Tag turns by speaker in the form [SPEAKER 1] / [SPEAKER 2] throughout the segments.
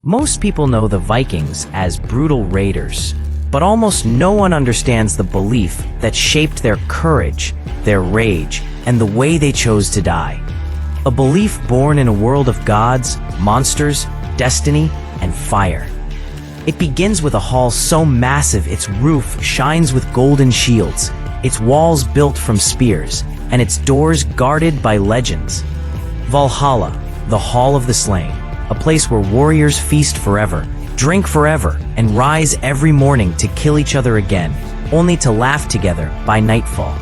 [SPEAKER 1] Most people know the Vikings as brutal raiders, but almost no one understands the belief that shaped their courage, their rage, and the way they chose to die. A belief born in a world of gods, monsters, destiny, and fire. It begins with a hall so massive its roof shines with golden shields, its walls built from spears, and its doors guarded by legends. Valhalla, the Hall of the Slain, a place where warriors feast forever, drink forever, and rise every morning to kill each other again, only to laugh together by nightfall.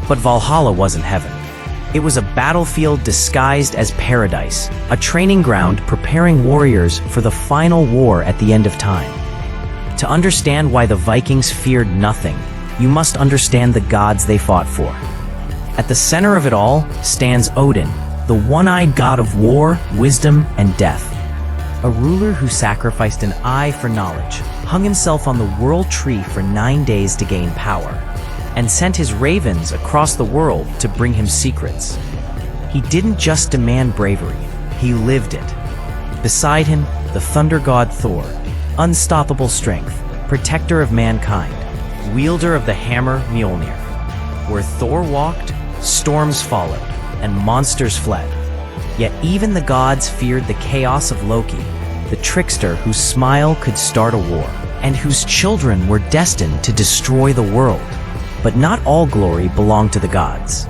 [SPEAKER 1] But Valhalla wasn't heaven. It was a battlefield disguised as paradise, a training ground preparing warriors for the final war at the end of time. To understand why the Vikings feared nothing, you must understand the gods they fought for. At the center of it all stands Odin, the one-eyed god of war, wisdom, and death. A ruler who sacrificed an eye for knowledge, hung himself on the world tree for 9 days to gain power, and sent his ravens across the world to bring him secrets. He didn't just demand bravery, he lived it. Beside him, the thunder god Thor, unstoppable strength, protector of mankind, wielder of the hammer Mjolnir. Where Thor walked, storms followed, and monsters fled. Yet even the gods feared the chaos of Loki, the trickster whose smile could start a war, and whose children were destined to destroy the world. But not all glory belonged to the gods.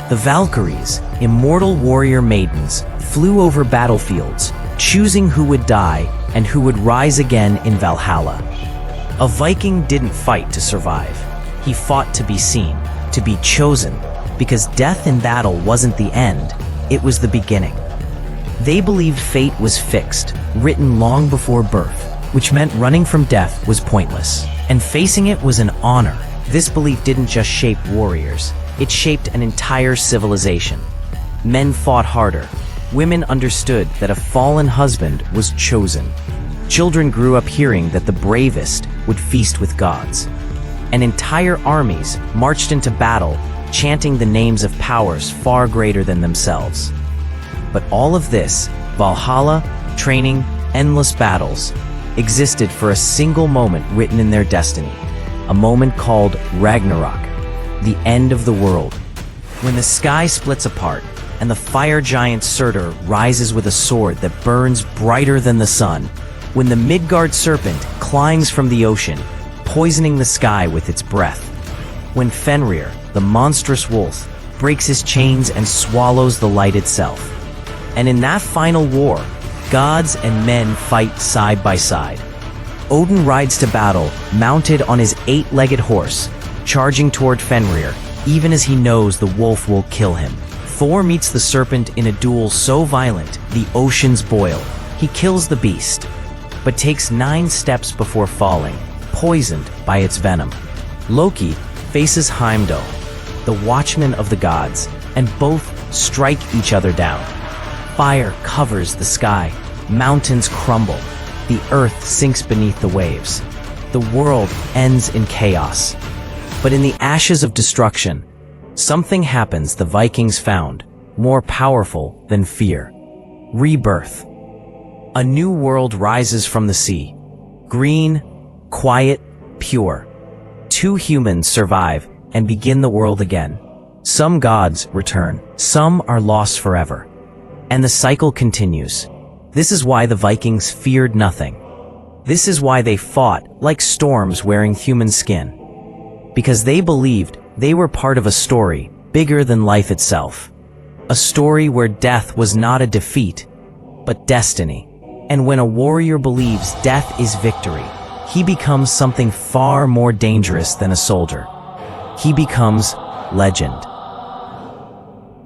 [SPEAKER 1] The Valkyries, immortal warrior maidens, flew over battlefields, choosing who would die and who would rise again in Valhalla. A Viking didn't fight to survive. He fought to be seen, to be chosen, because death in battle wasn't the end, it was the beginning. They believed fate was fixed, written long before birth, which meant running from death was pointless, and facing it was an honor. This belief didn't just shape warriors, it shaped an entire civilization. Men fought harder. Women understood that a fallen husband was chosen. Children grew up hearing that the bravest would feast with gods. And entire armies marched into battle, chanting the names of powers far greater than themselves. But all of this, Valhalla, training, endless battles, existed for a single moment written in their destiny. A moment called Ragnarök, the end of the world. When the sky splits apart, and the fire giant Surtur rises with a sword that burns brighter than the sun. When the Midgard serpent climbs from the ocean, poisoning the sky with its breath. When Fenrir, the monstrous wolf, breaks his chains and swallows the light itself. And in that final war, gods and men fight side by side. Odin rides to battle, mounted on his 8-legged horse, charging toward Fenrir, even as he knows the wolf will kill him. Thor meets the serpent in a duel so violent, the oceans boil. He kills the beast, but takes 9 steps before falling, poisoned by its venom. Loki faces Heimdall, the watchman of the gods, and both strike each other down. Fire covers the sky, mountains crumble, the earth sinks beneath the waves. The world ends in chaos. But in the ashes of destruction, something happens the Vikings found, more powerful than fear. Rebirth. A new world rises from the sea. Green, quiet, pure. 2 humans survive and begin the world again. Some gods return, some are lost forever. And the cycle continues. This is why the Vikings feared nothing. This is why they fought like storms wearing human skin. Because they believed they were part of a story bigger than life itself. A story where death was not a defeat, but destiny. And when a warrior believes death is victory, he becomes something far more dangerous than a soldier. He becomes legend.